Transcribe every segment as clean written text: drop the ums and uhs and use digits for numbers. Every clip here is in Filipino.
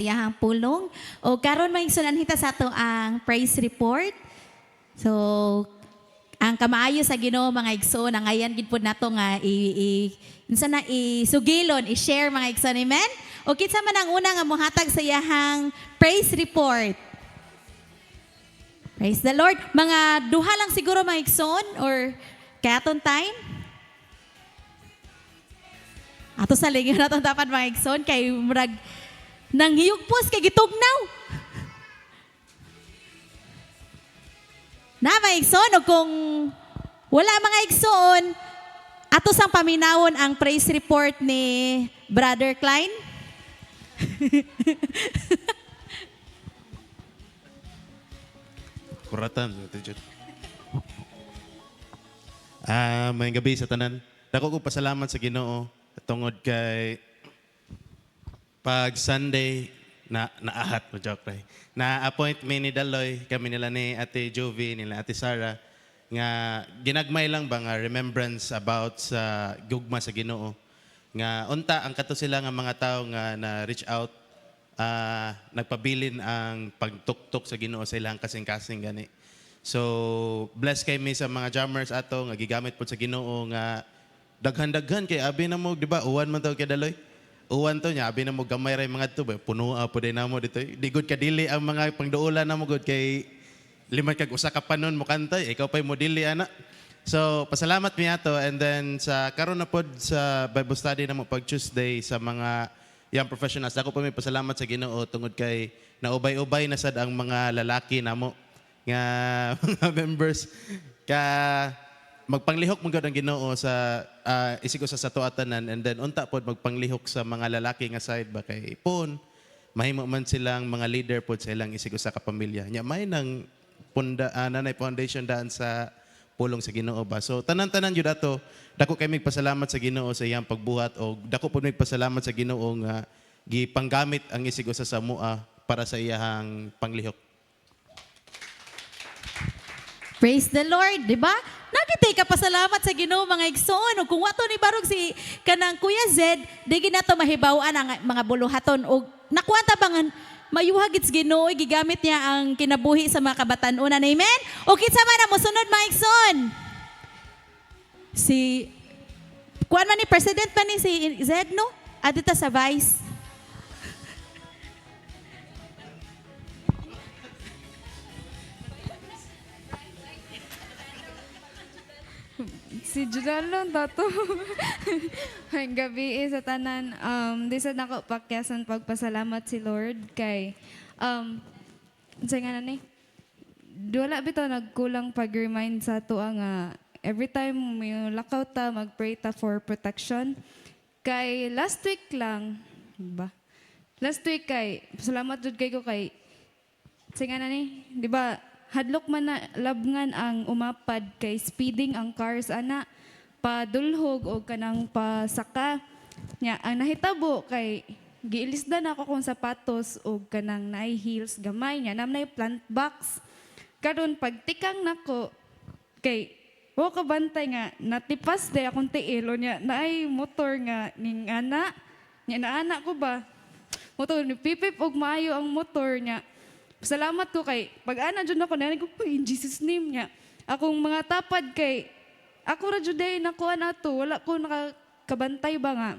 Iyahang pulong. O karon may sunanhita sa ato ang praise report. So ang kamaayo sa Ginoo mga igsoon ang ayan gid pud nato nga unsa na isugilon, i-share mga igsoon. Amen. O kinsa man ang una nga mohatag sa iyahang praise report. Praise the Lord. Mga duha lang siguro mga igsoon or katon time. Ato sa lingyo naton dapat mga igsoon kay murag nang hiyugpos kay gitugnaw. Na mga igsoon, o kung wala mga igsoon, ato sang paminawon ang praise report ni Brother Klein. Kuratan. May gabi sa tanan. Dako ko pasalamat sa Ginoo tungod kay pag Sunday naahat mo joke ray. Na-appoint me ni Daloy, kami nila ni Ate Jovi, nila Ate Sara nga ginagmay lang ba nga remembrance about sa gugma sa Ginoo. Nga unta ang kato sila nga mga tao nga na reach out nagpabilin ang pagtuktok sa Ginoo sa ilang kasing-kasing gani. So bless kay mi sa mga jammers ato nga gigamit po sa Ginoo nga daghan-daghan kay abi na mo di ba uwan man taw kay Daloy. Uwan to niya, abi na mo gamay ray mga to, puno po din na mo dito. Di good ka dili ang mga pangduulan na mo good kay liman kag usa ka panon mo kantay, ikaw pa'y mo dili ana. So, pasalamat mi ato and then sa karon na pod sa Bible study na mo pag Tuesday sa mga young professionals. Ako pa may pasalamat sa Ginoo tungod kay naubay-ubay na sad ang mga lalaki namo nga mga members ka magpanglihok mo ang Ginoo sa isig sa satuatanan and then unta pod magpanglihok sa mga lalaki nga side ba kay pon mahimo man silang mga leader pod sa ilang isig sa kapamilya nya may nang nanay foundation daan sa pulong sa Ginoo ba. So tanan-tanan jud ato dako kay pasalamat sa Ginoo sa iyang pagbuhat o dako pod pasalamat sa Ginoo nga gipanggamit ang isig sa samua para sa iyang panglihok. Praise the Lord, di ba? Nagitay ka pasalamat sa Ginoo mga igsoon. O kung wato ni barog si kanang Kuya Zed, di ginato mahibawan ang mga buluhaton. O nakuwanta bang mayuhagit sa Ginoo, gigamit niya ang kinabuhi sa mga kabatanunan. Amen? O kinsa man na mosunod mga igsoon. Kuan man ni President man ni si Zed, no? Adita sa Vice. Si Judalon dato. Ang gabi sa tanan di sa nako pakyasan pagpasalamat si Lord kay sa nga ni wala bitaw nagkulang pag-remind sa to nga every time may lockout ta mag-pray ta for protection kay last week lang ba last week kay salamat jud kay ko kay sa nga ni di ba hadlok man na labngan ang umapad kay speeding ang cars ana padulhog o kanang pasaka nya ang nahitabo kay giilisdan ako kung sapatos o kanang naay heels gamay nya namnay plant box karon pagtikang nako kay wo kabantay nga natipas day akong tiilo nya naay motor nga ning ana nya naana ko ba motor ni pipip og maayo ang motor nya. Salamat ko kay pag-ana jud ako na ko in Jesus name niya. Akong mga tapad kay ako ra jud day nakuha nato wala ko nakakabantay ba nga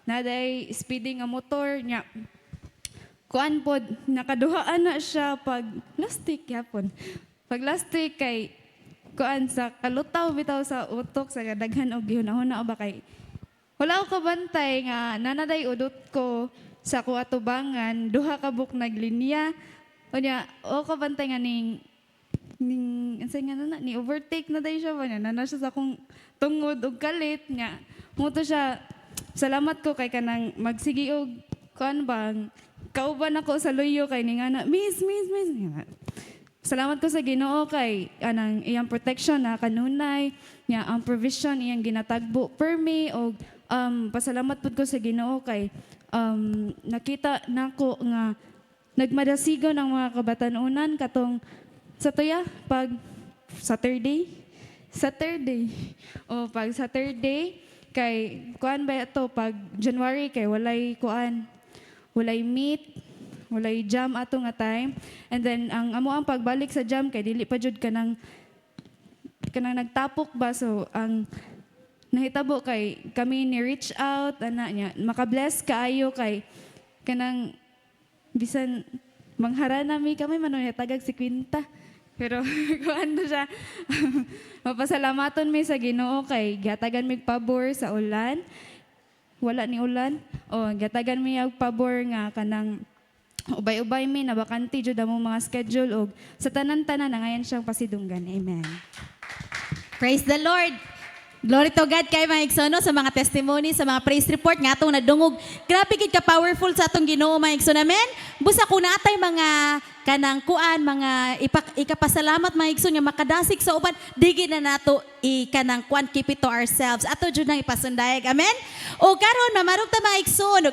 naday speeding nga motor niya. Kuan pod nakaduhaan na siya pag plastic yapon. Pag plastic kay kuan sa kalutaw bitaw sa utok sa daghan og gihunahuna ba kay wala ko kabantay nga nanaday udot ko sa kuatubangan duha ka buk naglinya. O niya, o kabantay nga ansay nga na, ni overtake na dahi siya ba niya, nana siya sa akong tungod o kalit niya. Muto siya, salamat ko kay kanang magsigi og, kuan bang, kauban ako sa luyo kay ni nga na, miss. Salamat ko sa Ginoo kay anang iyang protection na kanunay, niya ang provision iyang ginatagbo per me o pasalamat pud ko sa Ginoo kay nakita nako nga nagmadasigaw ng mga kabatanunan katong sa tuya pag Saturday o pag Saturday kay kuan ba ito pag January kay walay kuan walay meat walay jam ato nga time. And then ang amo ang pagbalik sa jam kay dili pa jud kanang nagtapok ba, so ang nahitabo kay kami ni reach out ana nya maka-bless kaayo kay kanang bisan manghara nami kami manon tagag si Quinta. Pero kung ano siya, mapasalamaton mi sa Ginoo kay gatagan mi pabor sa ulan. Wala ni ulan. O gatagan mi og pabor nga kanang ubay-ubay mi na bakanti jud among mga schedule og sa tanan-tanan na ngayon siyang pasidunggan. Amen. Praise the Lord. Glory to God kay mga igsoon sa mga testimony, sa mga praise report nga atong nadungog. Grabe gid ka powerful sa atong Ginoo mga igsoon. Amen. Busa ko natay mga kanang kuan, mga ikapasalamat mga igsoon nga makadasig sa uban, digi na nato kanang kuan, keep it to ourselves. Ato jud nang ipasundayag. Amen. O karon mamarog ta mga igsoon.